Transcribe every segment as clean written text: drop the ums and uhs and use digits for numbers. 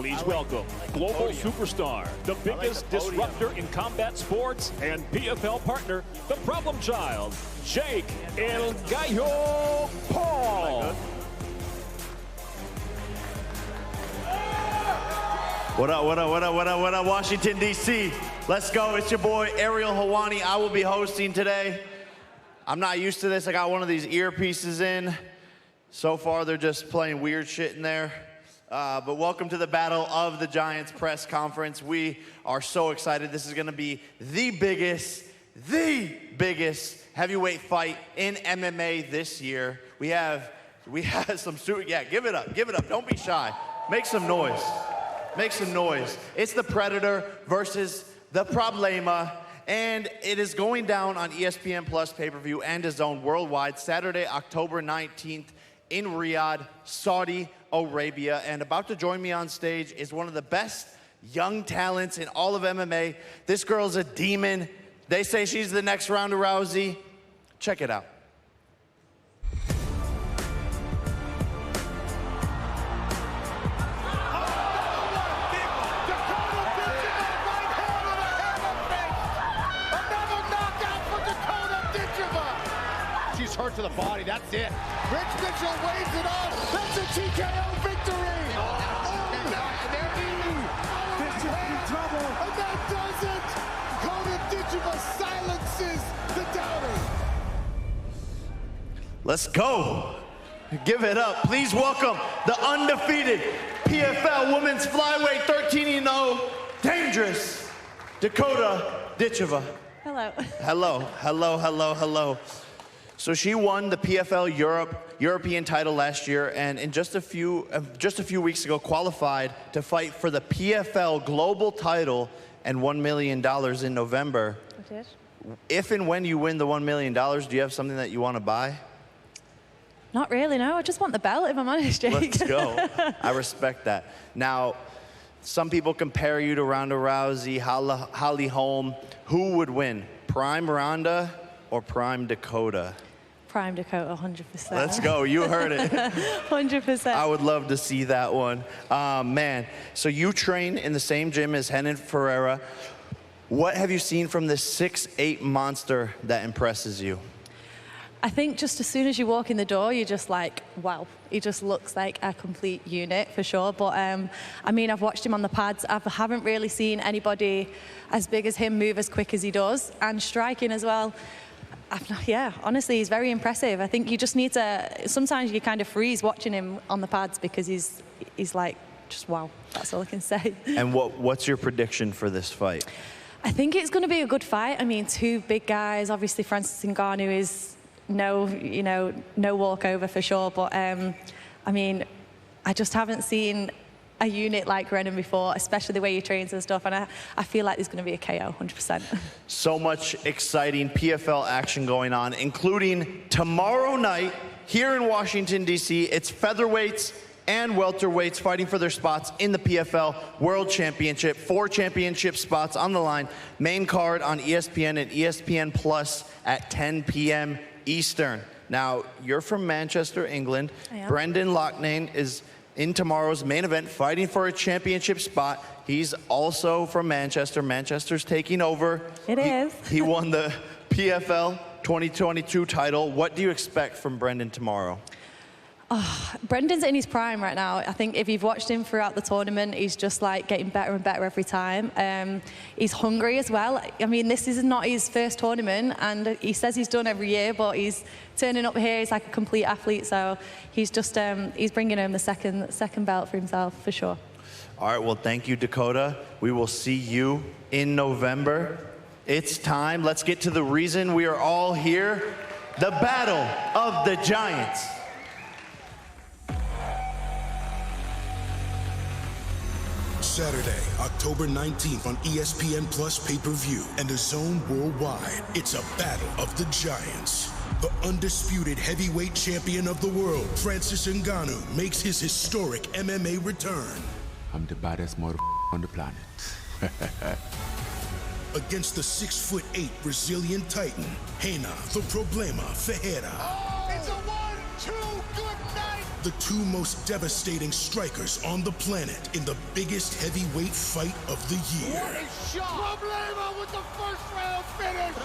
Please welcome global superstar, the biggest disruptor in combat sports, and PFL partner, the problem child, Jake El Gallo Paul. What up, Washington, D.C.? Let's go. It's your boy, Ariel Helwani. I will be hosting today. I'm not used to this. I got one of these earpieces in. So far, they're just playing weird shit in there. But welcome to the Battle of the Giants press conference. We are so excited. This is going to be the biggest heavyweight fight in MMA this year. We have some, yeah, give it up. Don't be shy. Make some noise. Make some noise. It's the Predator versus the Problema, and it is going down on ESPN Plus pay-per-view and DAZN worldwide Saturday, October 19th in Riyadh, Saudi Arabia. And about to join me on stage is one of the best young talents in all of MMA. This girl's a demon. They say she's the next Ronda Rousey. Check it out. Hurt to the body, that's it. Rich Mitchell waves it off. That's a TKO victory. Bishop in trouble. And that does it. Dakota Ditcheva silences the doubters. Let's go. Give it up. Please welcome the undefeated PFL Women's Flyweight 13-0 dangerous Dakota Ditcheva. Hello. So she won the PFL European title last year, and in just a few weeks ago qualified to fight for the PFL global title and $1 million in November. I did. If and when you win the $1 million, do you have something that you want to buy? Not really, no. I just want the belt, if I'm honest, Jake. Let's go. I respect that. Now, some people compare you to Ronda Rousey, Holly Holm. Who would win, Prime Ronda or Prime Dakota? Prime Dakota, 100%. Let's go. You heard it. 100%. I would love to see that one. Man, so you train in the same gym as Renan Ferreira. What have you seen from this 6'8" monster that impresses you? I think just as soon as you walk in the door, you're just like, wow. He just looks like a complete unit, for sure. But, I mean, I've watched him on the pads. I haven't really seen anybody as big as him move as quick as he does, and striking as well. Yeah, honestly, he's very impressive. I think you just need to, sometimes you kind of freeze watching him on the pads because he's like, just wow. That's all I can say. And what's your prediction for this fight? I think it's going to be a good fight. I mean, two big guys. Obviously, Francis Ngannou is no walkover for sure. But, I mean, I just haven't seen a unit like Renan before, especially the way he trains and stuff, and I feel like there's going to be a KO, 100%. So much exciting PFL action going on, including tomorrow night here in Washington, D.C. It's featherweights and welterweights fighting for their spots in the PFL World Championship. 4 championship spots on the line. Main card on ESPN and ESPN Plus at 10 p.m. Eastern. Now, you're from Manchester, England. I am. Brendan Loughnane is in tomorrow's main event, fighting for a championship spot. He's also from Manchester. Manchester's taking over. He won the PFL 2022 title. What do you expect from Brendan tomorrow? Oh, Brendan's in his prime right now. I think if you've watched him throughout the tournament, he's just like getting better and better every time. He's hungry as well. I mean, this is not his first tournament, and he says he's done every year, but he's turning up here. He's like a complete athlete, so he's just he's bringing home the second belt for himself for sure. All right, well, thank you, Dakota. We will see you in November. It's time. Let's get to the reason we are all here: the Battle of the Giants. Saturday, October 19th on ESPN Plus pay-per-view and DAZN worldwide. It's a battle of the giants. The undisputed heavyweight champion of the world, Francis Ngannou, makes his historic MMA return. I'm the baddest mother on the planet. Against the 6'8" Brazilian titan, Renan the Problema Ferreira. Oh, it's a 1-2 good night the two most devastating strikers on the planet in the biggest heavyweight fight of the year. What a shot! Problema with the first round finish!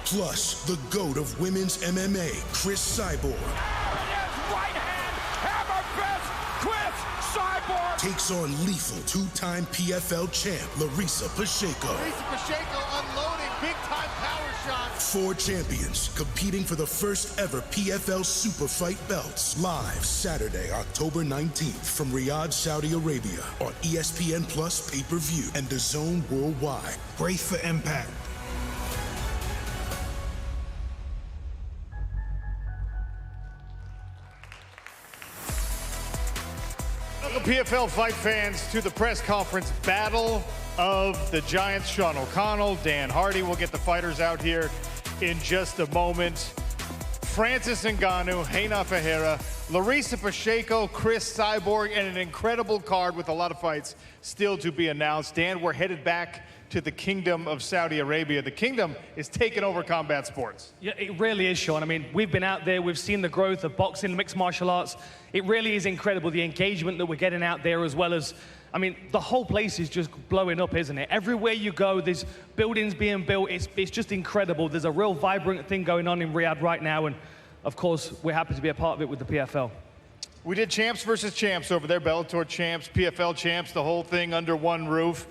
Plus, the GOAT of women's MMA, Chris Cyborg, Right hand, hammerfist, Chris Cyborg! takes on lethal two-time PFL champ, Larissa Pacheco. Larissa Pacheco unloading big-time power shots. 4 champions competing for the first ever PFL Super Fight belts. Live Saturday, October 19th from Riyadh, Saudi Arabia on ESPN Plus pay-per-view and DAZN worldwide. Brace for impact. Welcome, PFL fight fans, to the press conference Battle of the Giants. Sean O'Connell, Dan Hardy. We'll get the fighters out here in just a moment. Francis Ngannou, Reina Ferreira, Larissa Pacheco, Chris Cyborg, and an incredible card with a lot of fights still to be announced. Dan, we're headed back to the Kingdom of Saudi Arabia. The Kingdom is taking over combat sports. Yeah, it really is, Sean. I mean, we've been out there, we've seen the growth of boxing, mixed martial arts. It really is incredible, the engagement that we're getting out there, as well as, I mean, the whole place is just blowing up, isn't it? Everywhere you go, there's buildings being built. It's just incredible. There's a real vibrant thing going on in Riyadh right now, and of course, we're happy to be a part of it with the PFL. We did champs versus champs over there, Bellator champs, PFL champs, the whole thing under one roof.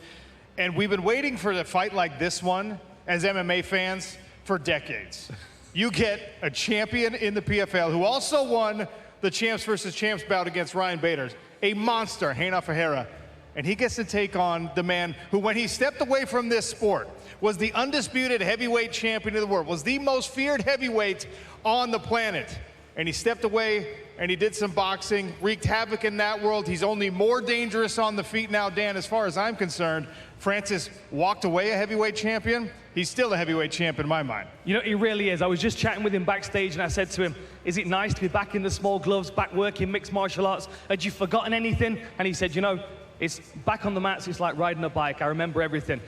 And we've been waiting for a fight like this one, as MMA fans, for decades. You get a champion in the PFL who also won the champs versus champs bout against Ryan Bader, a monster, Reina Ferreira. And he gets to take on the man who, when he stepped away from this sport, was the undisputed heavyweight champion of the world, was the most feared heavyweight on the planet. And he stepped away and he did some boxing, wreaked havoc in that world. He's only more dangerous on the feet now, Dan, as far as I'm concerned. Francis walked away a heavyweight champion. He's still a heavyweight champion in my mind. You know, he really is. I was just chatting with him backstage and I said to him, is it nice to be back in the small gloves, back working mixed martial arts? Had you forgotten anything? And he said, you know, it's back on the mats, it's like riding a bike. I remember everything.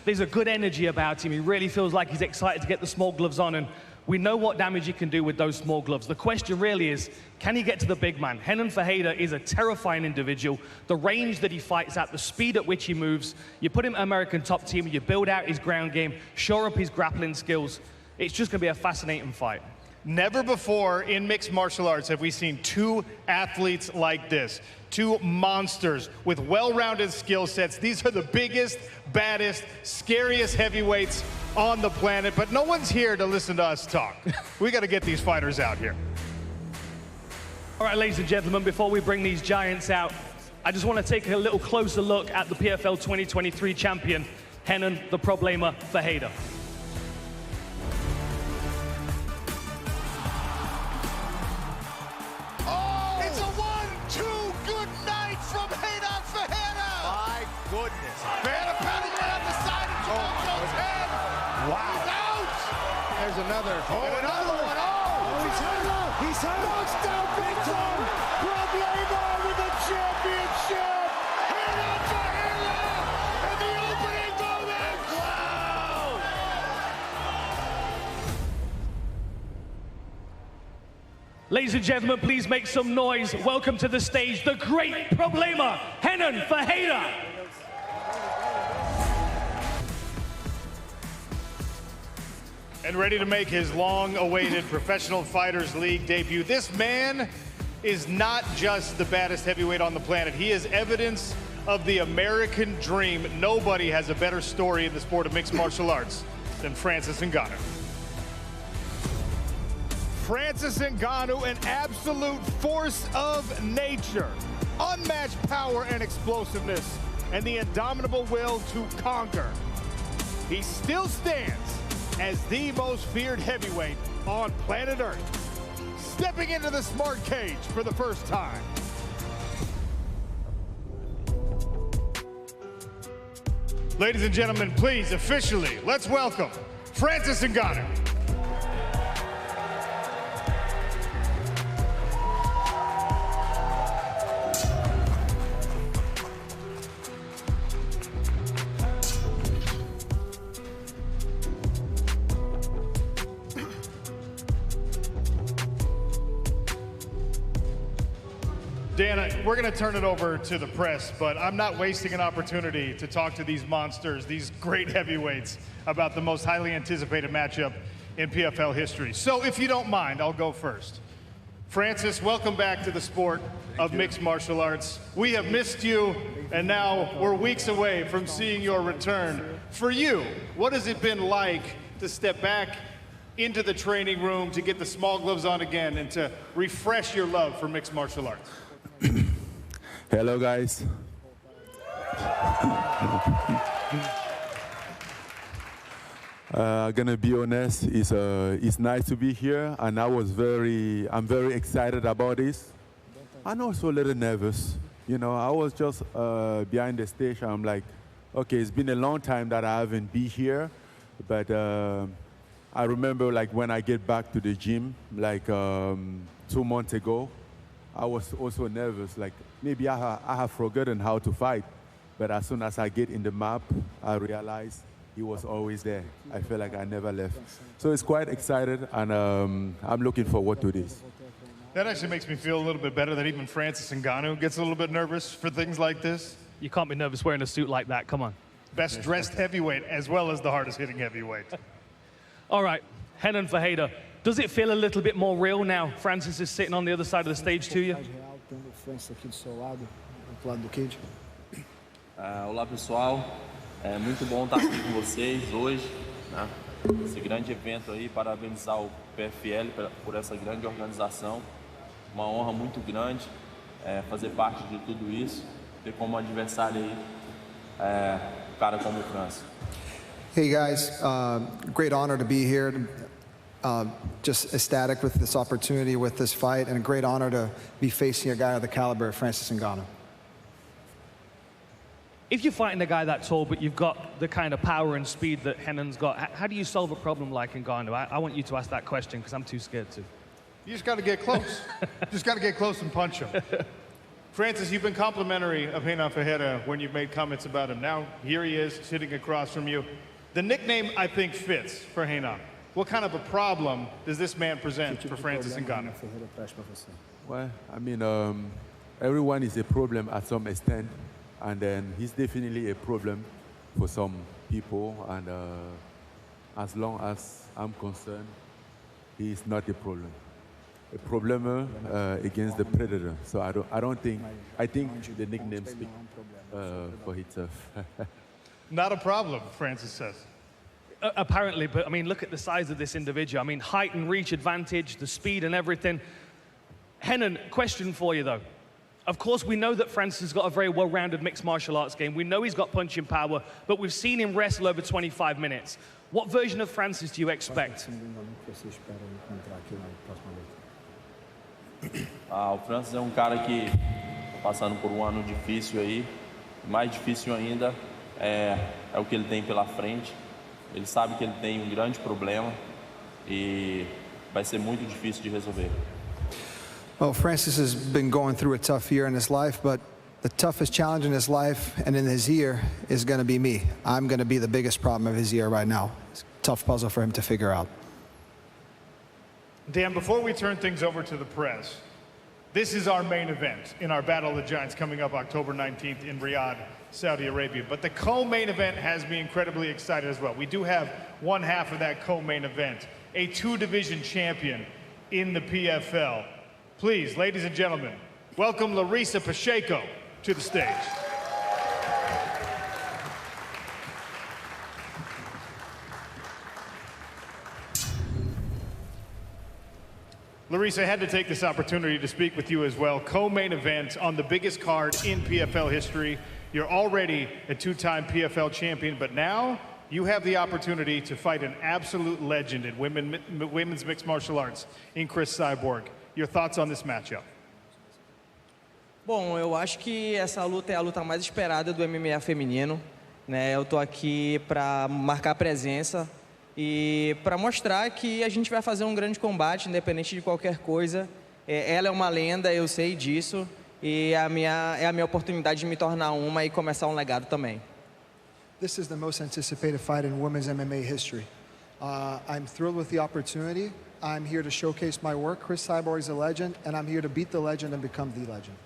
There's a good energy about him. He really feels like he's excited to get the small gloves on, and we know what damage he can do with those small gloves. The question really is, can he get to the big man? Reina Ferreira is a terrifying individual. The range that he fights at, the speed at which he moves, you put him at American top team, you build out his ground game, shore up his grappling skills. It's just gonna be a fascinating fight. Never before in mixed martial arts have we seen two athletes like this. Two monsters with well-rounded skill sets. These are the biggest, baddest, scariest heavyweights on the planet, but no one's here to listen to us talk. We got to get these fighters out here. All right, ladies and gentlemen, before we bring these giants out, I just want to take a little closer look at the PFL 2023 champion, Reina the Problema Ferreira. It's a 1-2 good night from Reina Ferreira. My goodness. Ferreira paddling around the side of Jones' head. Wow. He's out. There's another. And another one. Oh, he's hurt. He's hurt. Knocks down big time. Problema with the championship. Reina Ferreira in the opening moment. Wow. Ladies and gentlemen, please make some noise. Welcome to the stage, the great Problema, Reina Ferreira. And ready to make his long-awaited Professional Fighters League debut. This man is not just the baddest heavyweight on the planet. He is evidence of the American dream. Nobody has a better story in the sport of mixed martial arts than Francis Ngannou. Francis Ngannou, an absolute force of nature, unmatched power and explosiveness, and the indomitable will to conquer. He still stands as the most feared heavyweight on planet Earth, stepping into the smart cage for the first time. Ladies and gentlemen, please officially, let's welcome Francis Ngannou. Dan, we're going to turn it over to the press, but I'm not wasting an opportunity to talk to these monsters, these great heavyweights, about the most highly anticipated matchup in PFL history. So if you don't mind, I'll go first. Francis, welcome back to the sport of mixed martial arts. We have missed you, and now we're weeks away from seeing your return. For you, what has it been like to step back into the training room, to get the small gloves on again, and to refresh your love for mixed martial arts? Hello, guys. Gonna be honest, it's nice to be here, and I'm very excited about this. I'm also a little nervous. You know, I was just behind the stage. I'm like, okay, it's been a long time that I haven't been here, but I remember like when I get back to the gym, like 2 months ago, I was also nervous. Like maybe I have forgotten how to fight, but as soon as I get in the map, I realize he was always there. I feel like I never left. So it's quite excited, and I'm looking forward to this. That actually makes me feel a little bit better that even Francis Ngannou gets a little bit nervous for things like this. You can't be nervous wearing a suit like that, come on. Best dressed heavyweight as well as the hardest hitting heavyweight. All right, Renan Ferreira, does it feel a little bit more real now? Francis is sitting on the other side of the stage to you. Olá pessoal, é muito bom estar aqui com vocês hoje, né? Esse grande evento aí, parabenizar o PFL por essa grande organização, uma honra muito grande fazer parte de tudo isso, ter como adversário aí um cara como o França. Hey guys, great honor to be here. Just ecstatic with this opportunity, with this fight, and a great honor to be facing a guy of the caliber of Francis Ngannou. If you're fighting a guy that tall, but you've got the kind of power and speed that Renan's got, how do you solve a problem like Ngannou? I want you to ask that question because I'm too scared to. You just got to get close. Just got to get close and punch him. Francis, you've been complimentary of Renan Ferreira when you've made comments about him. Now, here he is sitting across from you. The nickname, I think, fits for Renan. What kind of a problem does this man present for Francis Ngannou? Well, I mean, everyone is a problem at some extent, and then he's definitely a problem for some people, and as long as I'm concerned, he is not a problem. A problem against the predator. So I think the nickname speaks for itself. Not a problem, Francis says. Apparently, but I mean, look at the size of this individual. I mean, height and reach advantage, the speed and everything. Renan, question for you though. Of course, we know that Francis has got a very well-rounded mixed martial arts game. We know he's got punching power, but we've seen him wrestle over 25 minutes. What version of Francis do you expect? O Francis é cara que está passando por ano difícil aí. Mais difícil ainda é o que ele tem pela frente. Ele sabe que ele tem grande problema e vai ser muito difícil de resolver. Well, Francis has been going through a tough year in his life, but the toughest challenge in his life and in his year is going to be me. I'm going to be the biggest problem of his year right now. It's a tough puzzle for him to figure out. Dan, before we turn things over to the press, this is our main event in our Battle of the Giants coming up October 19th in Riyadh, Saudi Arabia. But the co-main event has me incredibly excited as well. We do have one half of that co-main event, a two-division champion in the PFL. Please, ladies and gentlemen, welcome Larissa Pacheco to the stage. Larissa, I had to take this opportunity to speak with you as well. Co-main event on the biggest card in PFL history. You're already a two-time PFL champion, but now you have the opportunity to fight an absolute legend in women's mixed martial arts in Cris Cyborg. Your thoughts on this matchup? Bom, eu acho que essa luta é a luta mais esperada do MMA feminino, né? Eu tô aqui para marcar presença e para mostrar que a gente vai fazer um grande combate, independente de qualquer coisa. Ela é uma lenda, eu sei disso, e é a minha oportunidade de me tornar uma e começar um legado também. This is the most anticipated fight in women's MMA history. I'm thrilled with the opportunity. I'm here to showcase my work. Cris Cyborg is a legend, and I'm here to beat the legend and become the legend.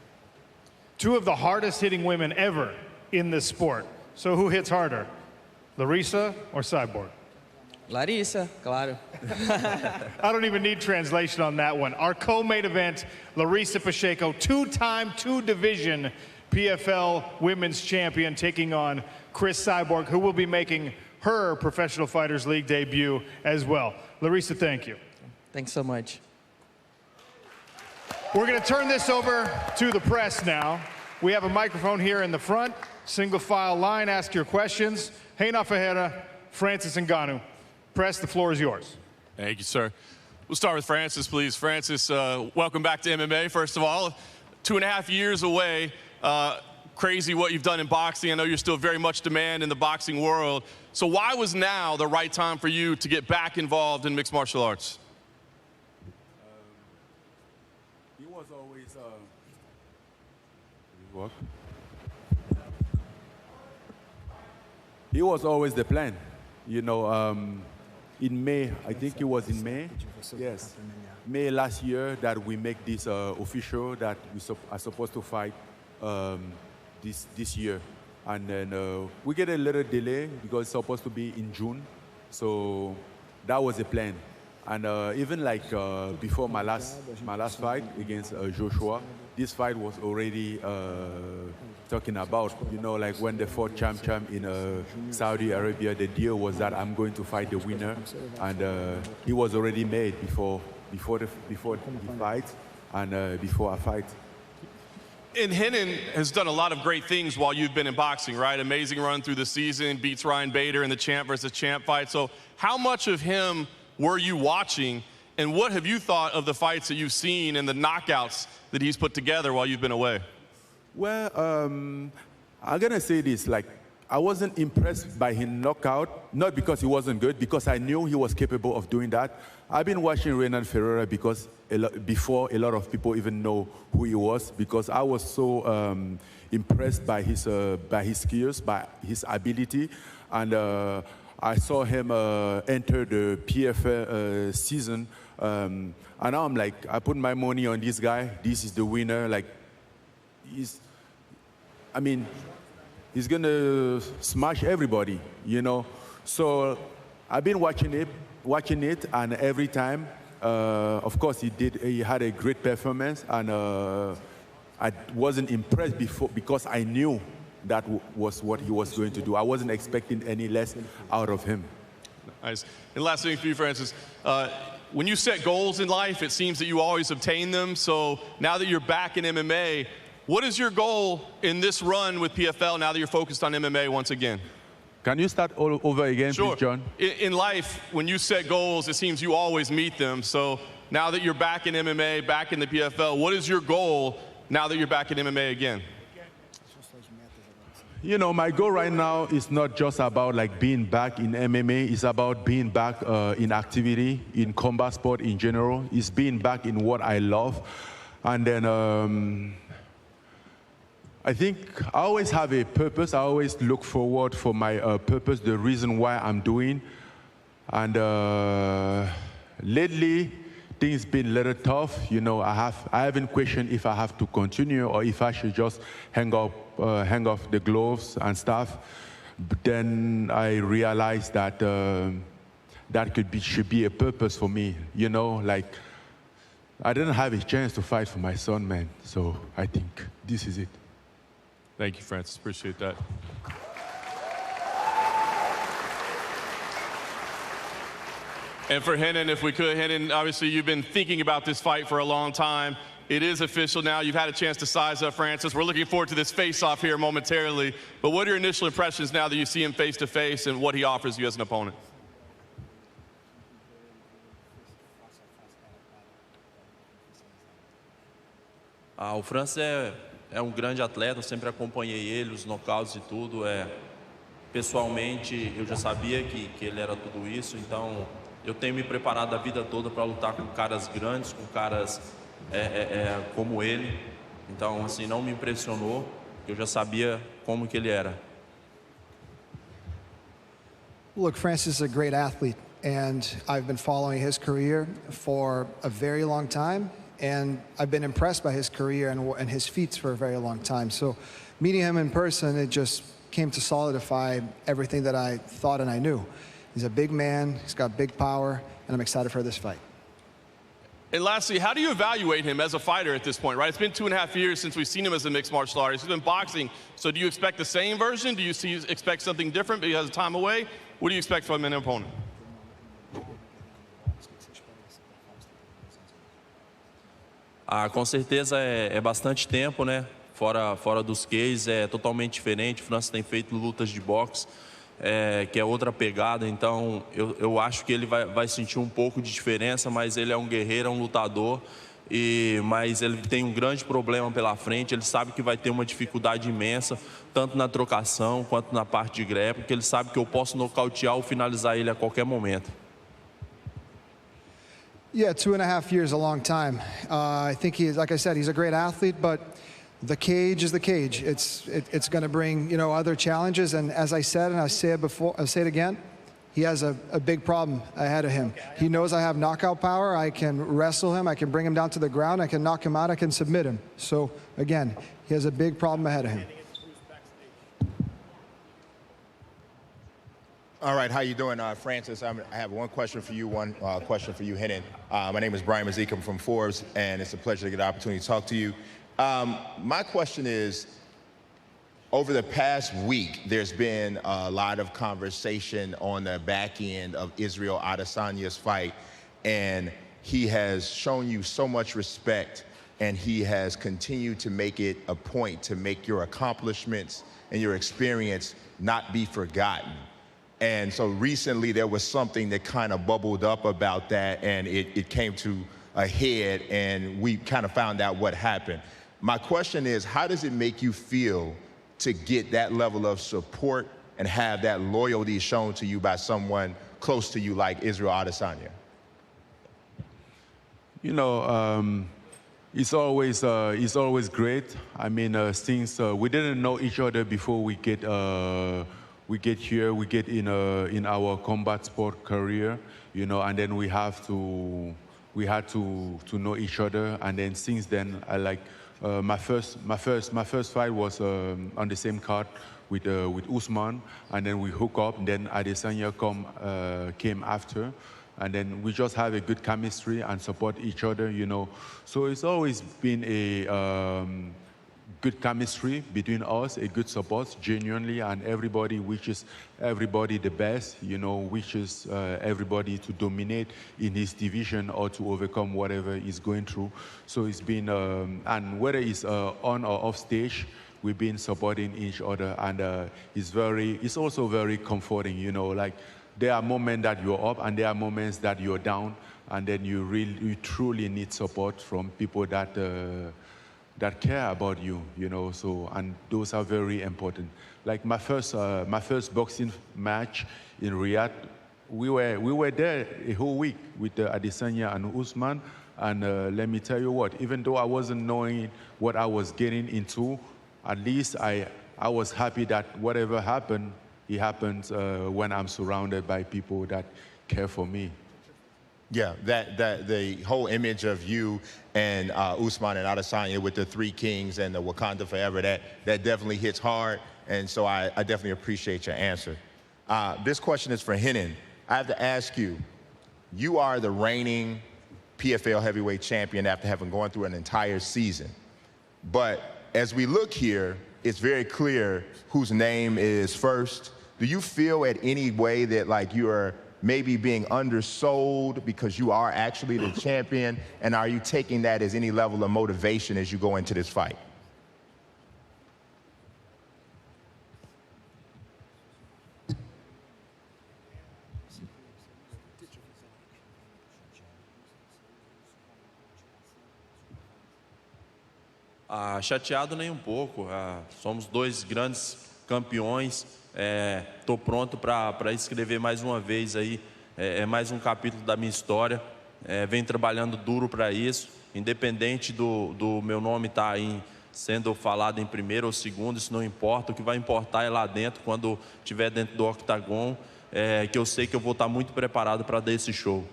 Two of the hardest hitting women ever in this sport. So who hits harder, Larissa or Cyborg? Larissa, claro. I don't even need translation on that one. Our co-main event, Larissa Pacheco, two-time, two-division PFL Women's Champion, taking on Cris Cyborg, who will be making her Professional Fighters League debut as well. Larissa, thank you. Thanks so much. We're going to turn this over to the press now. We have a microphone here in the front. Single file line, ask your questions. Reina Ferreira, Francis Ngannou. Press, the floor is yours. Thank you, sir. We'll start with Francis, please. Francis, welcome back to MMA, first of all. 2.5 years away. Crazy what you've done in boxing. I know you're still very much demand in the boxing world. So why was now the right time for you to get back involved in mixed martial arts? He was always... He was always the plan. You know, in May, I think it was in May, yes, May last year that we make this official that we are supposed to fight this year. And then we get a little delay because it's supposed to be in June. So that was the plan. And even like before my last fight against Joshua, this fight was already talking about, you know, like when the fought champ in Saudi Arabia, the deal was that I'm going to fight the winner, and it was already made before the fight and before I fight. And Renan has done a lot of great things while you've been in boxing, right? Amazing run through the season, beats Ryan Bader in the champ versus champ fight. So how much of him were you watching, and what have you thought of the fights that you've seen and the knockouts that he's put together while you've been away? Well, I'm gonna say this, like, I wasn't impressed by his knockout, not because he wasn't good, because I knew he was capable of doing that. I've been watching Renan Ferreira because before a lot of people even know who he was, because I was so impressed by his skills, by his ability, and I saw him enter the PFL season, and now I'm like, I put my money on this guy. This is the winner. Like, he's gonna smash everybody, you know. So I've been watching it, and every time, of course, he had a great performance, and I wasn't impressed before because I knew that was what he was going to do. I wasn't expecting any less out of him. Nice. And last thing for you, Francis, when you set goals in life, it seems that you always obtain them. So now that you're back in MMA, what is your goal in this run with PFL now that you're focused on MMA once again? Can you start all over again, sure. Please, John? In life, when you set goals, it seems you always meet them. So now that you're back in MMA, back in the PFL, what is your goal now that you're back in MMA again? You know, my goal right now is not just about like being back in MMA. It's about being back in activity, in combat sport in general. It's being back in what I love. And then I think I always have a purpose. I always look forward for my purpose, the reason why I'm doing. And lately, things been a little tough. You know, I haven't questioned if I have to continue or if I should just hang off the gloves and stuff. But then I realized that that should be a purpose for me. You know, like I didn't have a chance to fight for my son, man. So I think this is it. Thank you, Francis. Appreciate that. And for Renan, if we could, Renan, obviously you've been thinking about this fight for a long time. It is official now. You've had a chance to size up Francis. We're looking forward to this face-off here momentarily. But what are your initial impressions now that you see him face-to-face and what he offers you as an opponent? O Francis é grande atleta, eu sempre acompanhei ele, os nocautes e tudo. Pessoalmente, eu já sabia que ele era tudo isso, então eu tenho me preparado a vida toda para lutar com caras grandes, com caras como ele. Então, assim, não me impressionou, eu já sabia como que ele era. Look, Francis is a great athlete, and I've been following his career for a very long time, and I've been impressed by his career and his feats for a very long time. So meeting him in person, it just came to solidify everything that I thought and I knew. He's a big man, he's got big power, and I'm excited for this fight. And lastly, how do you evaluate him as a fighter at this point, right? It's been 2.5 years since we've seen him as a mixed martial artist. He's been boxing, so do you expect the same version? Do you expect something different because of time away? What do you expect from an opponent? Com certeza é bastante tempo, né? Fora dos cages, é totalmente diferente. O Francis tem feito lutas de boxe, que é outra pegada, então eu acho que ele vai sentir um pouco de diferença, mas ele é um guerreiro, é um lutador, mas ele tem um grande problema pela frente. Ele sabe que vai ter uma dificuldade imensa, tanto na trocação quanto na parte de grappling, porque ele sabe que eu posso nocautear ou finalizar ele a qualquer momento. Yeah, 2.5 years is a long time. I think like I said, he's a great athlete, but the cage is the cage. It's going to bring, you know, other challenges. And as I said, and I say it before, I'll say it again, he has a big problem ahead of him. He knows I have knockout power. I can wrestle him. I can bring him down to the ground. I can knock him out. I can submit him. So again, he has a big problem ahead of him. All right, how you doing, Francis? I have one question for you, one question for you, Henin. My name is Brian Mazik. I'm from Forbes, and it's a pleasure to get the opportunity to talk to you. My question is, over the past week, there's been a lot of conversation on the back end of Israel Adesanya's fight, and he has shown you so much respect, and he has continued to make it a point to make your accomplishments and your experience not be forgotten. And so recently there was something that kind of bubbled up about that, and it came to a head, and we kind of found out what happened. My question is, how does it make you feel to get that level of support and have that loyalty shown to you by someone close to you like Israel Adesanya? You know, it's always great. I mean, since we didn't know each other before we get here, we get in our combat sport career, you know, and then we had to know each other, and then since then, my first fight was on the same card with Usman, and then we hook up, and then Adesanya came after, and then we just have a good chemistry and support each other, you know. So it's always been a good chemistry between us, a good support, genuinely, and everybody wishes everybody the best, you know, wishes everybody to dominate in his division or to overcome whatever he's going through. So it's been, and whether it's on or off stage, we've been supporting each other, and it's also very comforting, you know, like there are moments that you're up and there are moments that you're down, and then you truly need support from people that care about you, you know, so, and those are very important. Like my first boxing match in Riyadh, we were there a whole week with Adesanya and Usman, and let me tell you what, even though I wasn't knowing what I was getting into, at least I was happy that whatever happened, it happens when I'm surrounded by people that care for me. Yeah, the whole image of you and Usman and Adesanya with the Three Kings and the Wakanda Forever, that definitely hits hard, and so I definitely appreciate your answer. This question is for Henin. I have to ask you, you are the reigning PFL heavyweight champion after having gone through an entire season. But as we look here, it's very clear whose name is first. Do you feel at any way that like you are maybe being undersold because you are actually the champion, and are you taking that as any level of motivation as you go into this fight? Chateado nem um pouco. Somos dois grandes campeões. Estou pronto para escrever mais uma vez aí, mais um capítulo da minha história. Venho trabalhando duro para isso, independente do meu nome estar aí sendo falado em primeiro ou segundo, isso não importa. O que vai importar é lá dentro, quando estiver dentro do octagon, que eu sei que eu vou estar muito preparado para dar esse show.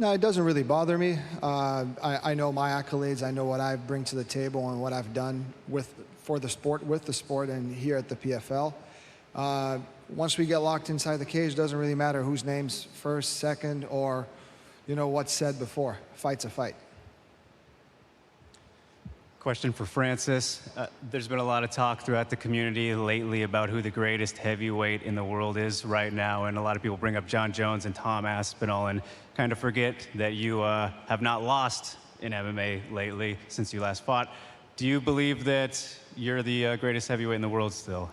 No, it doesn't really bother me. I know my accolades. I know what I bring to the table and what I've done for the sport, with the sport, and here at the PFL. Once we get locked inside the cage, it doesn't really matter whose name's first, second, or what's said before. Fight's a fight. Question for Francis. There's been a lot of talk throughout the community lately about who the greatest heavyweight in the world is right now, and a lot of people bring up Jon Jones and Tom Aspinall and kind of forget that you have not lost in MMA lately since you last fought. Do you believe that you're the greatest heavyweight in the world still?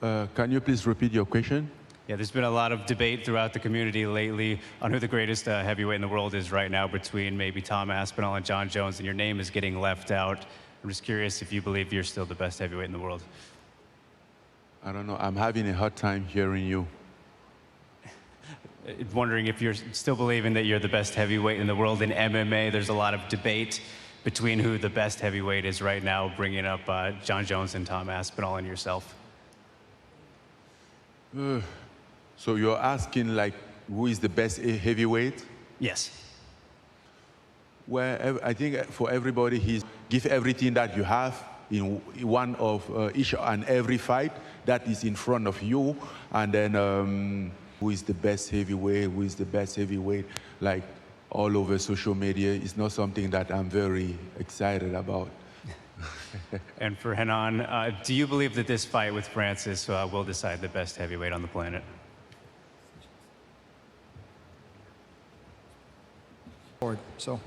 Can you please repeat your question? Yeah, there's been a lot of debate throughout the community lately on who the greatest heavyweight in the world is right now between maybe Tom Aspinall and Jon Jones, and your name is getting left out. I'm just curious if you believe you're still the best heavyweight in the world. I don't know. I'm having a hard time hearing you. Wondering if you're still believing that you're the best heavyweight in the world in MMA. There's a lot of debate between who the best heavyweight is right now, bringing up Jon Jones and Tom Aspinall and yourself. So you're asking, like, who is the best heavyweight? Yes. Well, I think for everybody, give everything that you have in one of each and every fight that is in front of you, and then who is the best heavyweight, who is the best heavyweight, like all over social media, is not something that I'm very excited about. And for Henan, do you believe that this fight with Francis will decide the best heavyweight on the planet? So.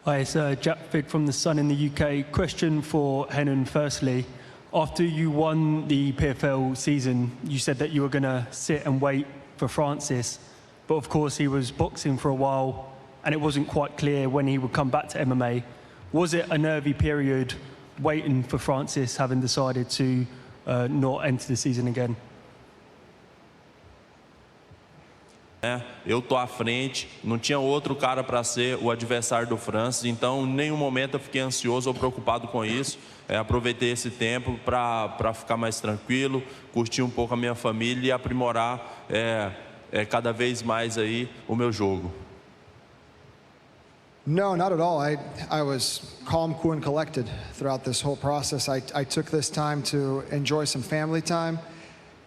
Hi, it's Jack Fid from The Sun in the UK. Question for Henan firstly. After you won the PFL season, you said that you were going to sit and wait for Francis. But of course, he was boxing for a while, and it wasn't quite clear when he would come back to MMA. Was it a nervy period waiting for Francis, having decided to not enter the season again? Eu tô à frente, não tinha outro cara para ser o adversário do Francis, então em nenhum momento eu fiquei ansioso ou preocupado com isso. Aproveitei esse tempo para ficar mais tranquilo, curtir um pouco a minha família e aprimorar cada vez mais aí o meu jogo. No, not at all. I was calm, cool, and collected throughout this whole process. I took this time to enjoy some family time,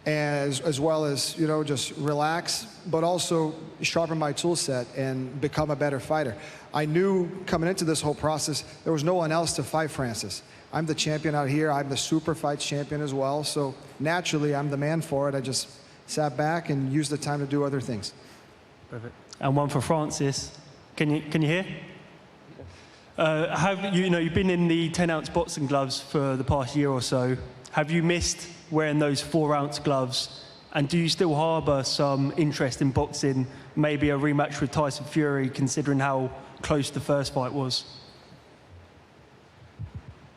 as well as, just relax, but also sharpen my tool set and become a better fighter. I knew coming into this whole process, there was no one else to fight Francis. I'm the champion out here. I'm the super fights champion as well. So naturally, I'm the man for it. I just sat back and used the time to do other things. Perfect. And one for Francis. Can you hear? You've been in the 10-ounce boxing gloves for the past year or so. Have you missed wearing those 4-ounce gloves? And do you still harbour some interest in boxing, maybe a rematch with Tyson Fury, considering how close the first fight was?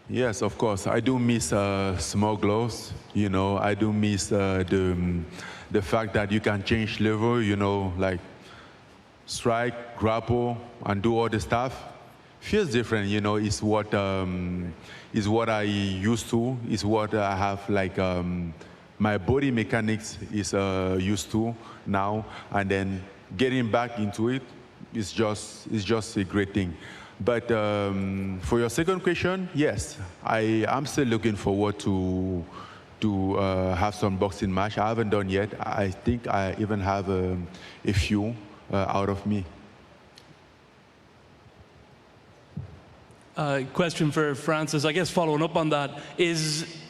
Yes, of course. I do miss small gloves. I do miss the fact that you can change level, like strike, grapple, and do all the stuff. Feels different, it's what I used to, is what I have, like, my body mechanics is used to now, and then getting back into it is just a great thing. But for your second question, yes, I am still looking forward to have some boxing match. I haven't done yet. I think I even have a few out of me. Question for Francis, I guess following up on that,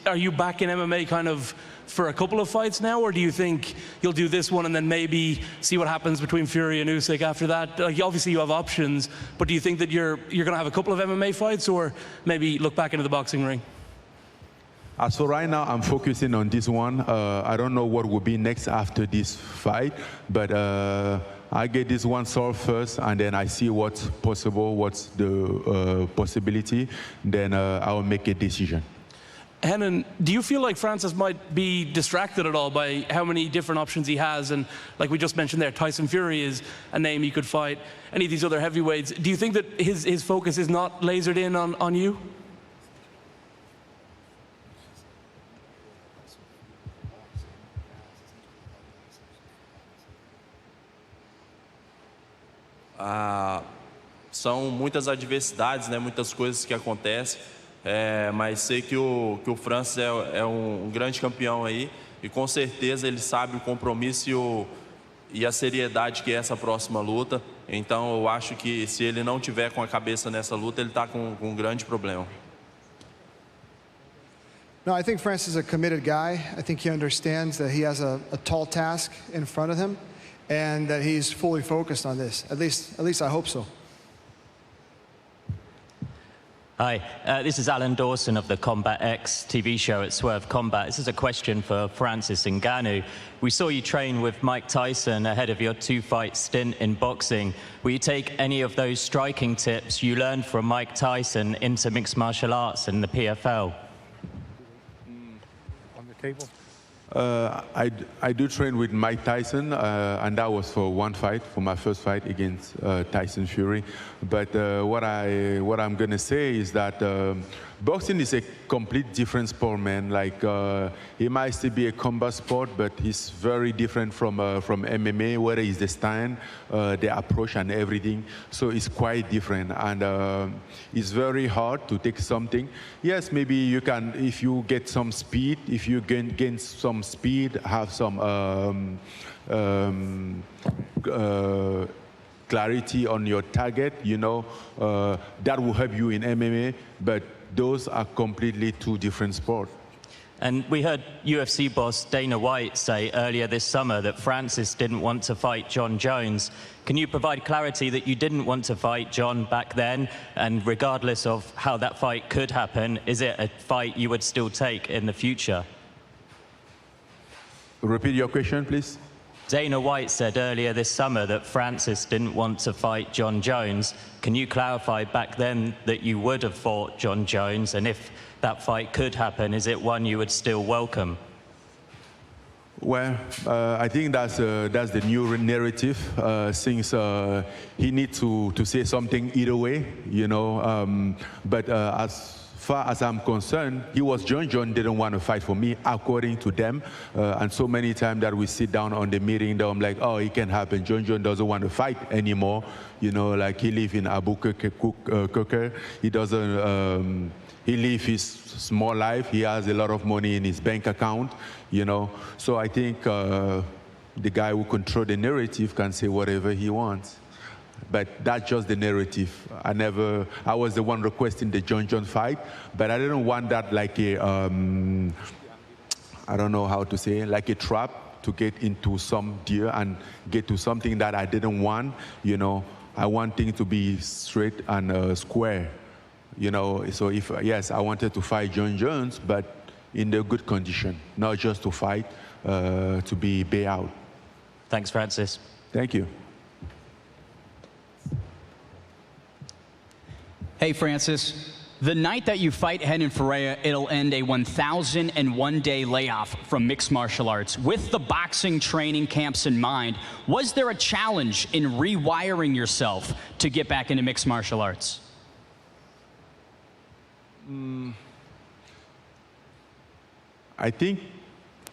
are you back in MMA kind of for a couple of fights now, or do you think you'll do this one and then maybe see what happens between Fury and Usyk after that? Obviously you have options, but do you think that you're going to have a couple of MMA fights, or maybe look back into the boxing ring? So right now I'm focusing on this one. I don't know what will be next after this fight, but I get this one solved first, and then I see what's possible, what's the possibility, then I'll make a decision. Henan, do you feel like Francis might be distracted at all by how many different options he has? And like we just mentioned there, Tyson Fury is a name he could fight. Any of these other heavyweights, do you think that his focus is not lasered in on you? são muitas adversidades, né? Muitas coisas que acontecem, mas sei que o Francis é um grande campeão aí e com certeza ele sabe o compromisso e a seriedade que é essa próxima luta. Então eu acho que se ele não tiver com a cabeça nessa luta, ele está com um grande problema. No, I think Francis is a committed guy. I think he understands that he has a tall task in front of him and that he's fully focused on this. At least I hope so. Hi, this is Alan Dawson of the Combat X TV show at Swerve Combat. This is a question for Francis Ngannou. We saw you train with Mike Tyson ahead of your 2-fight stint in boxing. Will you take any of those striking tips you learned from Mike Tyson into mixed martial arts and the PFL? On the table. I do train with Mike Tyson, and that was for one fight, for my first fight against Tyson Fury. But what I'm gonna say is that boxing is a complete different sport, man. Like it might still be a combat sport, but it's very different from MMA, where is the stand, the approach and everything. So it's quite different, and it's very hard to take something. Yes, maybe you can, if you get some speed, if you gain some speed, have some clarity on your target, you know, that will help you in MMA, but those are completely two different sports. And we heard UFC boss Dana White say earlier this summer that Francis didn't want to fight John Jones. Can you provide clarity that you didn't want to fight John back then, and regardless of how that fight could happen, is it a fight you would still take in the future? Repeat your question, please. Dana White said earlier this summer that Francis didn't want to fight John Jones. Can you clarify back then that you would have fought John Jones, and if that fight could happen, is it one you would still welcome? Well, I think that's the new narrative, since he needs to say something either way, you know. But as far as I'm concerned, John didn't want to fight for me, according to them. And so many times that we sit down on the meeting, I'm like, oh, it can happen. John doesn't want to fight anymore. You know, like he lives in Albuquerque. He doesn't, he lives his small life. He has a lot of money in his bank account, you know. So I think the guy who controls the narrative can say whatever he wants. But that's just the narrative. I was the one requesting the John fight, but I didn't want that like a, I don't know how to say, like a trap to get into some deal and get to something that I didn't want, you know. I want things to be straight and square, you know. So if, yes, I wanted to fight John Jones, but in the good condition, not just to fight, to be bay out. Thanks, Francis. Thank you. Hey, Francis. The night that you fight Renan Ferreira, it'll end a 1,001-day layoff from mixed martial arts. With the boxing training camps in mind, was there a challenge in rewiring yourself to get back into mixed martial arts? I think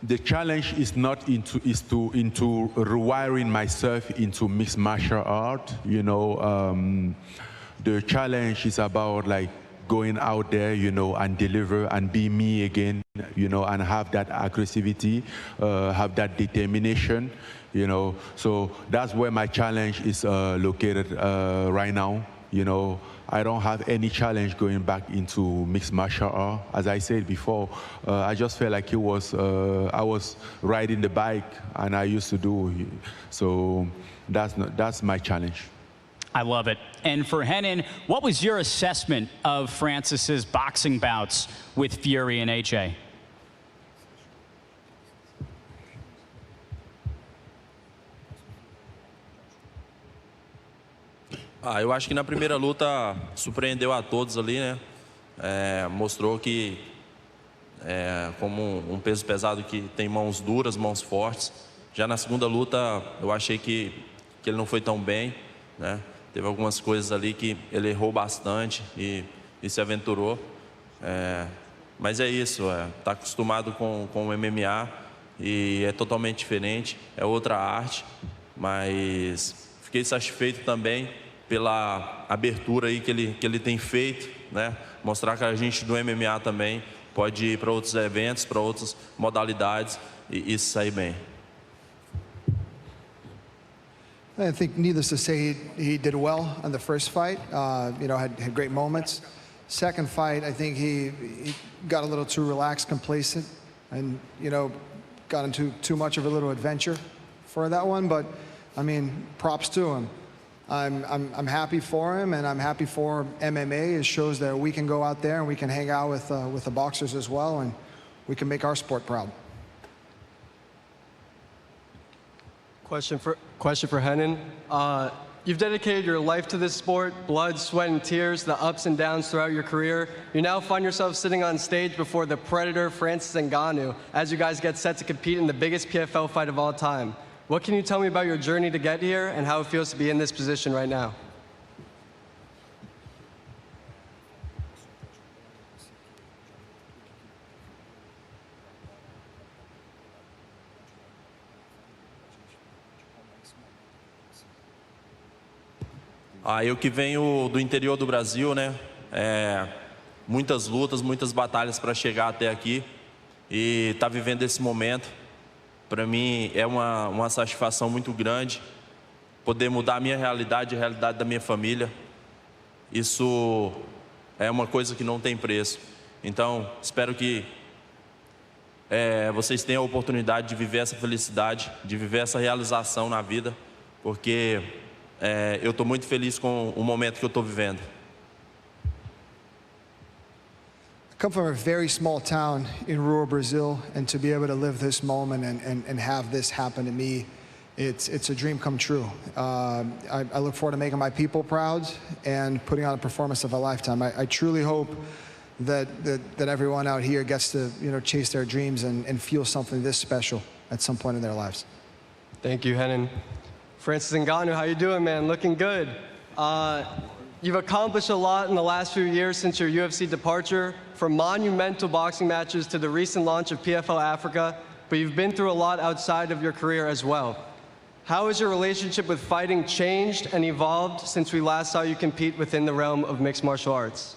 the challenge is not into rewiring myself into mixed martial art, you know. The challenge is about like going out there, you know, and deliver and be me again, you know, and have that aggressivity, have that determination, you know. So that's where my challenge is located right now, you know. I don't have any challenge going back into mixed martial art. As I said before, I just felt like I was riding the bike, and I used to do. So that's my challenge. I love it. And for Renan, what was your assessment of Francis's boxing bouts with Fury and AJ? Eu acho que na primeira luta surpreendeu a todos ali, né? Mostrou que como um peso pesado que tem mãos duras, mãos fortes. Já na segunda luta eu achei que ele não foi tão bem, né? Teve algumas coisas ali que ele errou bastante e se aventurou. Mas é isso, tá acostumado com o MMA e é totalmente diferente, é outra arte, mas Fiquei satisfeito também pela abertura aí que ele tem feito, né? Mostrar que a gente do MMA também pode ir para outros eventos, para outras modalidades e sair bem. I think, needless to say, he did well on the first fight. You know, had great moments. Second fight, I think he got a little too relaxed, complacent, and you know, got into too much of a little adventure for that one. But I mean, props to him. I'm happy for him, and I'm happy for MMA. It shows that we can go out there and we can hang out with the boxers as well, and we can make our sport proud. Question for Renan. You've dedicated your life to this sport, blood, sweat, and tears, the ups and downs throughout your career. You now find yourself sitting on stage before the Predator, Francis Ngannou, as you guys get set to compete in the biggest PFL fight of all time. What can you tell me about your journey to get here and how it feels to be in this position right now? Eu que venho do interior do Brasil, né? Muitas lutas, muitas batalhas para chegar até aqui e estar vivendo esse momento, para mim é uma satisfação muito grande poder mudar a minha realidade, a realidade da minha família. Isso é uma coisa que não tem preço. Então, espero que vocês tenham a oportunidade de viver essa felicidade, de viver essa realização na vida, porque eu estou muito feliz com o momento que eu estou vivendo. I come from a very small town in rural Brazil, and to be able to live this moment and have this happen to me, it's a dream come true. I look forward to making my people proud and putting on a performance of a lifetime. I truly hope that everyone out here gets to chase their dreams and feel something this special at some point in their lives. Thank you, Renan. Francis Ngannou, how you doing, man? Looking good. You've accomplished a lot in the last few years since your UFC departure, from monumental boxing matches to the recent launch of PFL Africa, but you've been through a lot outside of your career as well. How has your relationship with fighting changed and evolved since we last saw you compete within the realm of mixed martial arts?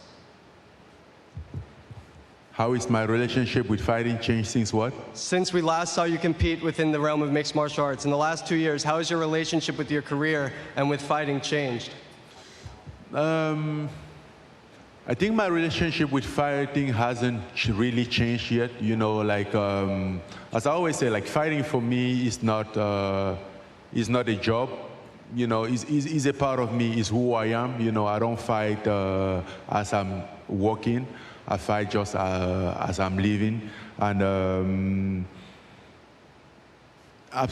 How is my relationship with fighting changed since what? Since we last saw you compete within the realm of mixed martial arts. In the last 2 years, how has your relationship with your career and with fighting changed? I think my relationship with fighting hasn't really changed yet. You know, like, as I always say, like, fighting for me is not a job. You know, it's a part of me, is who I am. You know, I don't fight as I'm working. I fight just as I'm living. And I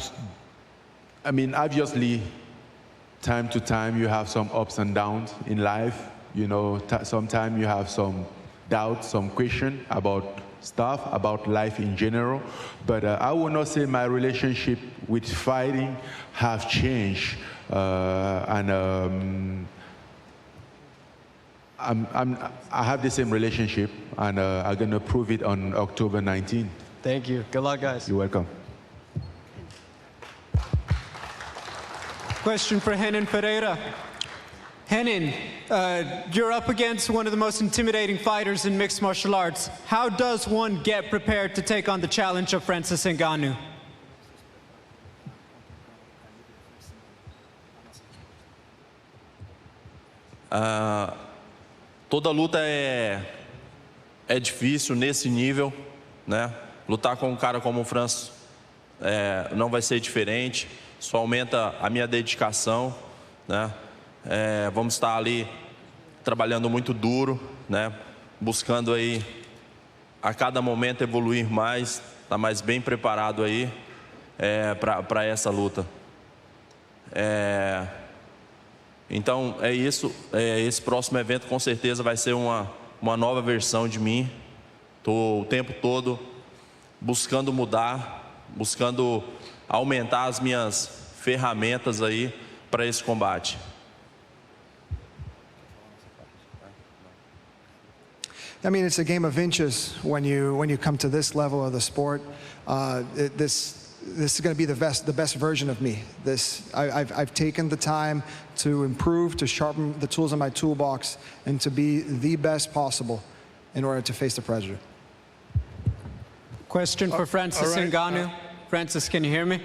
mean, obviously, time to time you have some ups and downs in life. You know, sometimes you have some doubts, some question about stuff, about life in general. But I would not say my relationship with fighting have changed. I have the same relationship, and I'm going to prove it on October 19th. Thank you. Good luck, guys. You're welcome. Question for Renan Ferreira. Renan, you're up against one of the most intimidating fighters in mixed martial arts. How does one get prepared to take on the challenge of Francis Ngannou? Toda luta é difícil nesse nível, né? Lutar com um cara como o Francis não vai ser diferente. Só aumenta a minha dedicação, né? Vamos estar ali trabalhando muito duro, né? Buscando aí a cada momento evoluir mais, estar mais bem preparado aí para essa luta. Então é isso. Esse próximo evento com certeza vai ser uma nova versão de mim. Estou o tempo todo buscando mudar, buscando aumentar as minhas ferramentas aí para esse combate. I mean, it's a game of inches when you come to this level of the sport. is going to be the best version of me. I've taken the time to improve, to sharpen the tools in my toolbox, and to be the best possible in order to face the predator. Question for Francis Ngannou. Francis, can you hear me?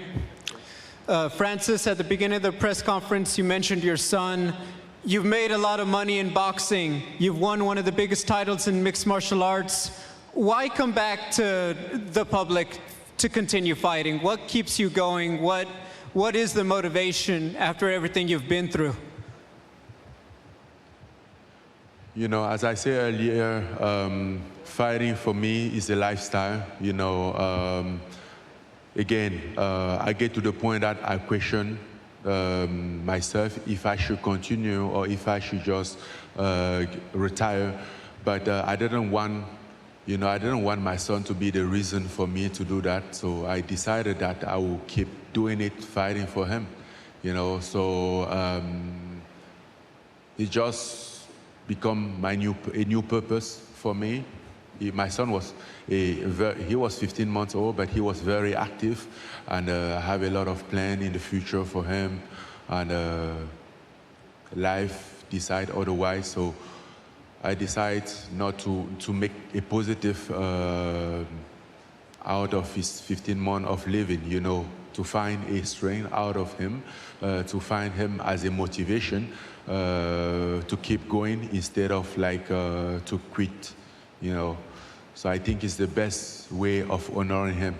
Francis, at the beginning of the press conference, you mentioned your son. You've made a lot of money in boxing. You've won one of the biggest titles in mixed martial arts. Why come back to the public to continue fighting? What keeps you going? What is the motivation after everything you've been through? You know, as I said earlier, fighting for me is a lifestyle. You know, again, I get to the point that I question myself if I should continue or if I should just retire. But I didn't want, you know, I didn't want my son to be the reason for me to do that. So I decided that I will keep doing it, fighting for him. You know, so it just become a new purpose for me. My son was he was 15 months old, but he was very active, and I have a lot of plans in the future for him, and life decide otherwise. So I decide not to make a positive out of his 15 months of living. You know, to find a strength out of him, to find him as a motivation to keep going instead of like to quit. You know, so I think it's the best way of honoring him.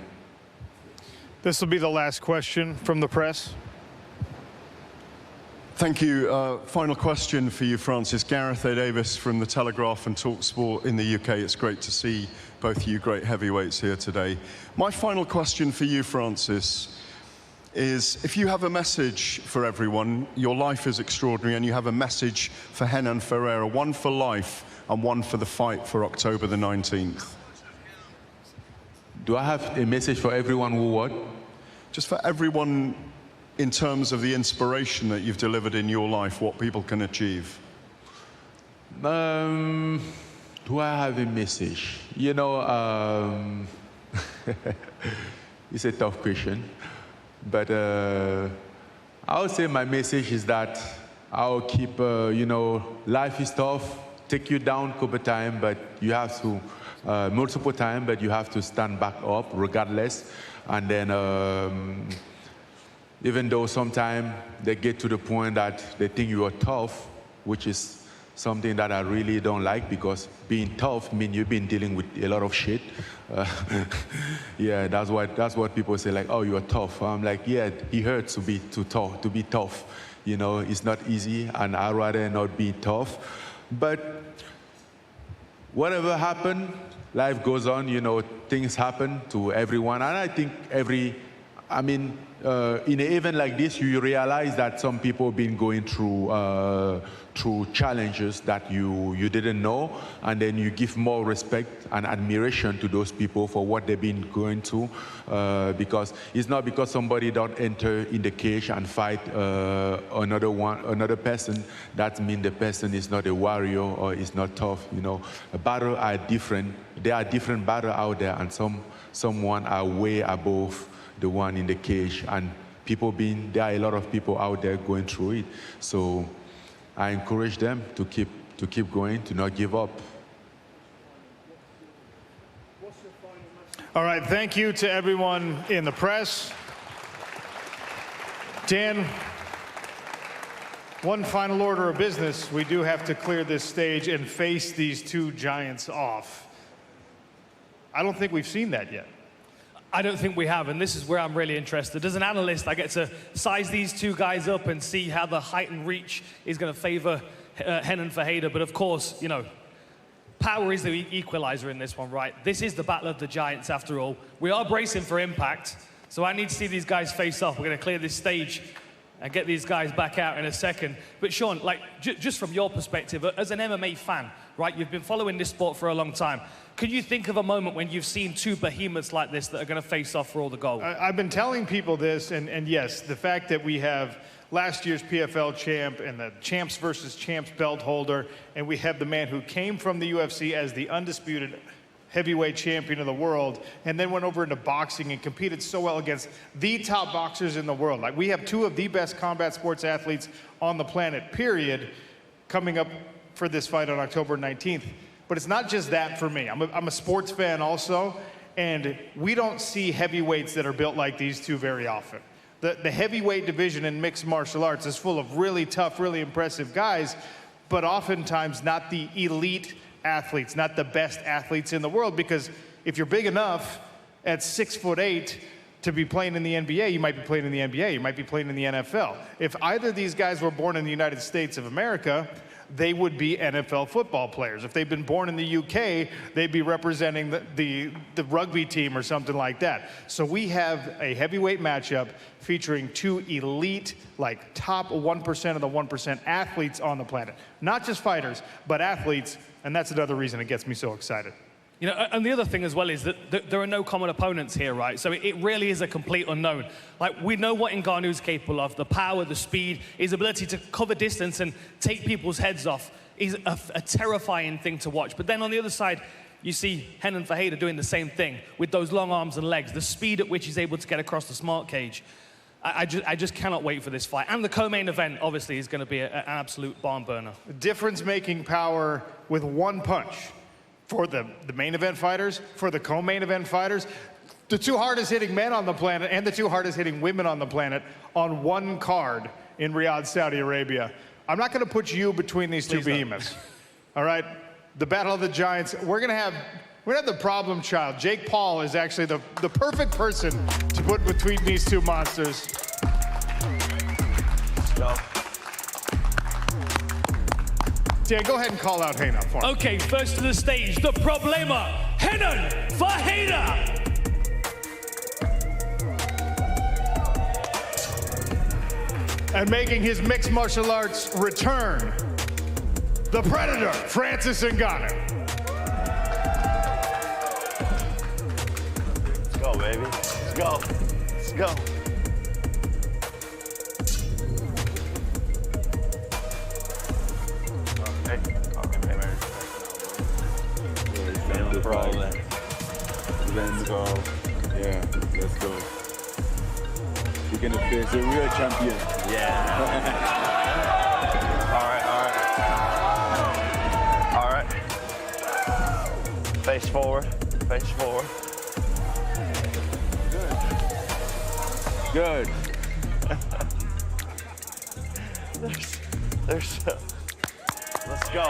This will be the last question from the press. Thank you. Final question for you, Francis. Gareth A. Davis from The Telegraph and talkSPORT in the UK. It's great to see both you great heavyweights here today. My final question for you, Francis, is if you have a message for everyone, your life is extraordinary, and you have a message for Renan Ferreira, one for life and one for the fight for October the 19th. Do I have a message for everyone who what? Just for everyone in terms of the inspiration that you've delivered in your life, what people can achieve. Do I have a message? You know, it's a tough question, but I would say my message is that I'll keep, you know, life is tough, take you down a couple times, but you have to, multiple times, but you have to stand back up regardless. And then, even though sometimes they get to the point that they think you are tough, which is something that I really don't like, because being tough means you've been dealing with a lot of shit. Yeah, that's what people say, like, oh, you are tough. I'm like, yeah, it hurts to be tough. You know, it's not easy, and I'd rather not be tough. But whatever happened, life goes on, you know, things happen to everyone. And I think in an event like this, you realize that some people have been going through challenges that you didn't know, and then you give more respect and admiration to those people for what they've been going through, because it's not because somebody don't enter in the cage and fight another person that means the person is not a warrior or is not tough. You know, battles are different. There are different battles out there, and someone are way above the one in the cage, and there are a lot of people out there going through it. So I encourage them to keep going, to not give up. All right, thank you to everyone in the press. Dan, one final order of business. We do have to clear this stage and face these two giants off. I don't think we've seen that yet. I don't think we have, and this is where I'm really interested. As an analyst, I get to size these two guys up and see how the height and reach is going to favor Renan Ferreira. But of course, you know, power is the equalizer in this one, right? This is the battle of the giants, after all. We are bracing for impact, so I need to see these guys face off. We're going to clear this stage and get these guys back out in a second. But Sean, like, just from your perspective, as an MMA fan, right, you've been following this sport for a long time. Can you think of a moment when you've seen two behemoths like this that are going to face off for all the gold? I've been telling people this, and yes, the fact that we have last year's PFL champ and the champs versus champs belt holder, and we have the man who came from the UFC as the undisputed heavyweight champion of the world, and then went over into boxing and competed so well against the top boxers in the world. Like, we have two of the best combat sports athletes on the planet, period, coming up for this fight on October 19th. But it's not just that for me. I'm a sports fan also, and we don't see heavyweights that are built like these two very often. The heavyweight division in mixed martial arts is full of really tough, really impressive guys, but oftentimes not the elite athletes, not the best athletes in the world, because if you're big enough at 6'8" to be playing in the NBA, you might be playing in the NBA, you might be playing in the NFL. If either of these guys were born in the United States of America, they would be NFL football players. If they've been born in the UK, they'd be representing the rugby team or something like that. So we have a heavyweight matchup featuring two elite, like top 1% of the 1% athletes on the planet. Not just fighters, but athletes, and that's another reason it gets me so excited. You know, and the other thing as well is that there are no common opponents here, right? So it really is a complete unknown. Like, we know what Ngannou's capable of, the power, the speed, his ability to cover distance and take people's heads off is a terrifying thing to watch. But then on the other side, you see Renan Ferreira doing the same thing with those long arms and legs, the speed at which he's able to get across the smart cage. I just cannot wait for this fight. And the co-main event, obviously, is going to be an absolute barn burner. Difference-making power with one punch. For the main event fighters, for the co-main event fighters, the two hardest hitting men on the planet and the two hardest hitting women on the planet on one card in Riyadh, Saudi Arabia. I'm not going to put you between these two behemoths. All right? The Battle of the Giants, we're going to have the problem child. Jake Paul is actually the perfect person to put between these two monsters. Let's go. Dan, go ahead and call out Renan for me. Okay, first to the stage, the Problema, Renan Ferreira. And making his mixed martial arts return, the Predator, Francis Ngannou. Let's go, baby. Let's go. Let's go. Let's go. Yeah, let's go. You're gonna face a real champion. Yeah. All right. Face forward. Face forward. Good. Let's go.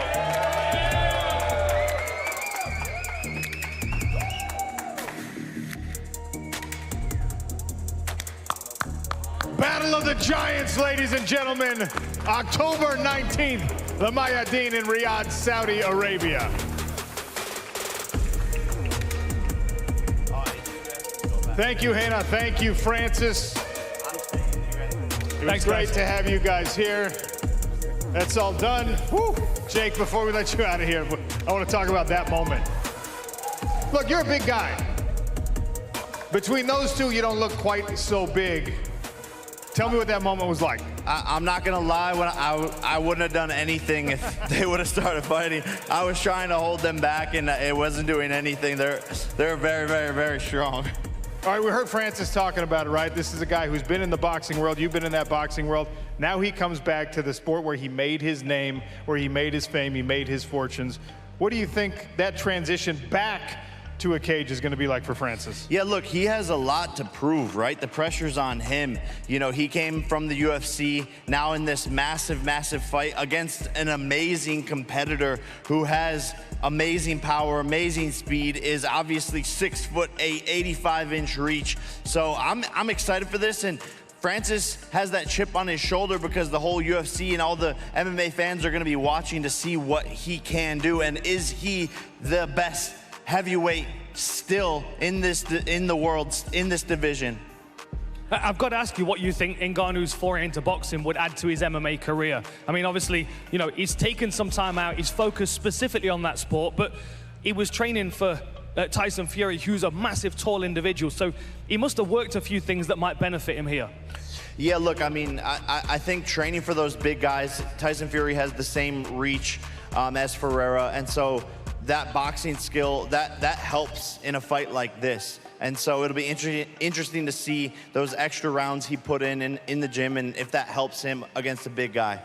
Battle of the Giants, ladies and gentlemen. October 19th, the Mayadeen in Riyadh, Saudi Arabia. Thank you, Renan. Thank you, Francis. It was great to have you guys here. That's all done. Woo. Jake, before we let you out of here, I want to talk about that moment. Look, you're a big guy. Between those two, you don't look quite so big. Tell me what that moment was like. I'm not gonna lie, I wouldn't have done anything if they would have started fighting. I was trying to hold them back, and it wasn't doing anything. They're very, very, very strong. All right, we heard Francis talking about it, right? This is a guy who's been in the boxing world. You've been in that boxing world. Now he comes back to the sport where he made his name, where he made his fame, he made his fortunes. What do you think that transition back to a cage is going to be like for Francis? Yeah, look, he has a lot to prove, right? The pressure's on him. You know, he came from the UFC, now in this massive, massive fight against an amazing competitor who has amazing power, amazing speed, is obviously 6'8", 85-inch reach. So I'm excited for this, and Francis has that chip on his shoulder because the whole UFC and all the MMA fans are going to be watching to see what he can do, and is he the best heavyweight still in the world, in this division? I've got to ask you what you think Ngannou's foray into boxing would add to his MMA career. I mean, obviously, you know, he's taken some time out, he's focused specifically on that sport, but he was training for Tyson Fury, who's a massive, tall individual, so he must have worked a few things that might benefit him here. Yeah, look, I mean, I think training for those big guys, Tyson Fury has the same reach as Ferreira, and so that boxing skill, that helps in a fight like this. And so it'll be interesting to see those extra rounds he put in the gym and if that helps him against a big guy.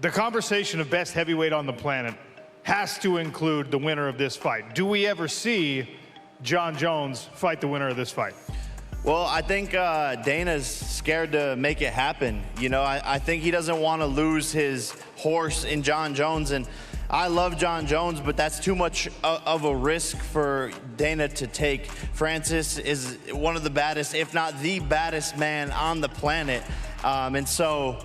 The conversation of best heavyweight on the planet has to include the winner of this fight. Do we ever see Jon Jones fight the winner of this fight? Well, I think Dana's scared to make it happen. You know, I think he doesn't want to lose his horse in Jon Jones, and I love Jon Jones, but that's too much of a risk for Dana to take. Francis is one of the baddest, if not the baddest man on the planet, and so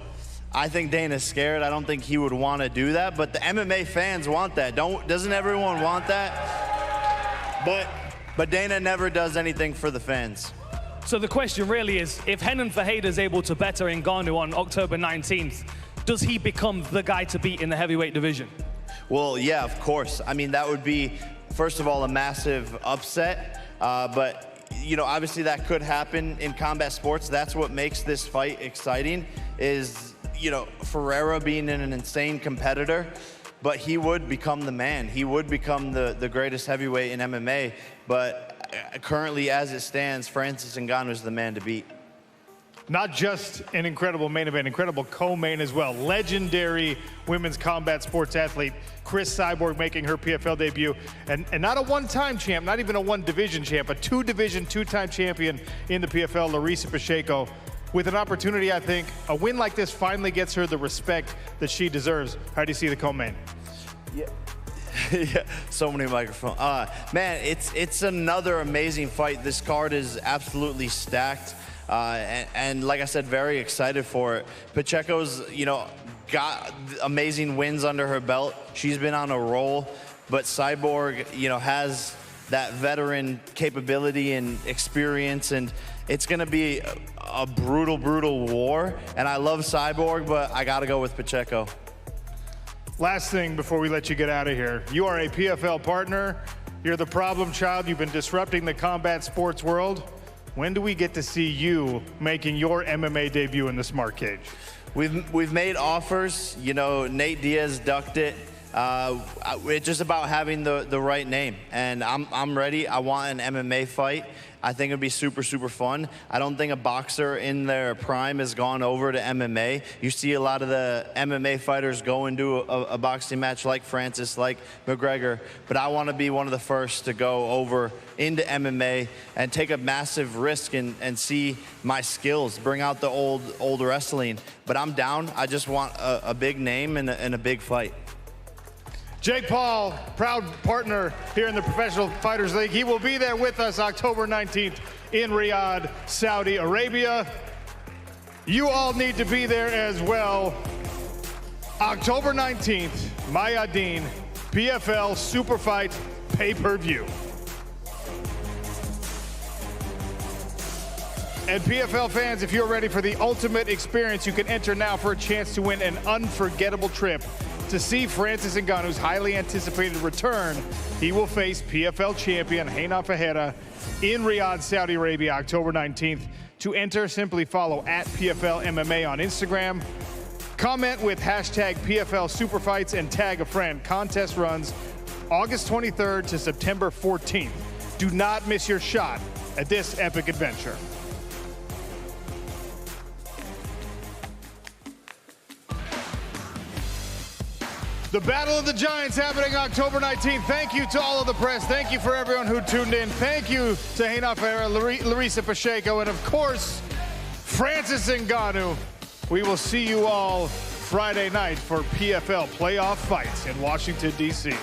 I think Dana's scared. I don't think he would want to do that, but the MMA fans want that. Doesn't everyone want that? But Dana never does anything for the fans. So the question really is, if Renan Ferreira is able to better Ngannou on October 19th, does he become the guy to beat in the heavyweight division? Well, yeah, of course. I mean, that would be, first of all, a massive upset. But, you know, obviously that could happen in combat sports. That's what makes this fight exciting is, you know, Ferreira being an insane competitor, but he would become the man. He would become the greatest heavyweight in MMA. But currently, as it stands, Francis Ngannou is the man to beat. Not just an incredible main event, incredible co-main as well. Legendary women's combat sports athlete, Cris Cyborg, making her PFL debut. And not a one-time champ, not even a one-division champ, a two-division, two-time champion in the PFL, Larissa Pacheco. With an opportunity, I think, a win like this finally gets her the respect that she deserves. How do you see the co-main? Yeah. Yeah, so many microphones. Man, it's another amazing fight. This card is absolutely stacked. And like I said, very excited for it. Pacheco's, you know, got amazing wins under her belt. She's been on a roll, but Cyborg, you know, has that veteran capability and experience, and it's gonna be a brutal, brutal war. And I love Cyborg, but I gotta go with Pacheco. Last thing before we let you get out of here. You are a PFL partner. You're the problem child. You've been disrupting the combat sports world. When do we get to see you making your MMA debut in the Smart Cage? We've made offers. You know, Nate Diaz ducked it. It's just about having the right name, and I'm ready. I want an MMA fight. I think it'd be super, super fun. I don't think a boxer in their prime has gone over to MMA. You see a lot of the MMA fighters go into a boxing match like Francis, like McGregor, but I want to be one of the first to go over into MMA and take a massive risk and see my skills, bring out the old wrestling. But I'm down. I just want a big name and a big fight. Jake Paul, proud partner here in the Professional Fighters League. He will be there with us October 19th in Riyadh, Saudi Arabia. You all need to be there as well. October 19th, Mayadeen, PFL Super Fight pay-per-view. And PFL fans, if you're ready for the ultimate experience, you can enter now for a chance to win an unforgettable trip to see Francis Ngannou's highly anticipated return. He will face PFL champion Renan Ferreira in Riyadh, Saudi Arabia, October 19th. To enter, simply follow @PFL MMA on Instagram. Comment with hashtag PFL Superfights and tag a friend. Contest runs August 23rd to September 14th. Do not miss your shot at this epic adventure. The Battle of the Giants happening October 19th. Thank you to all of the press. Thank you for everyone who tuned in. Thank you to Renan Ferreira, Larissa Pacheco, and of course, Francis Ngannou. We will see you all Friday night for PFL playoff fights in Washington, D.C.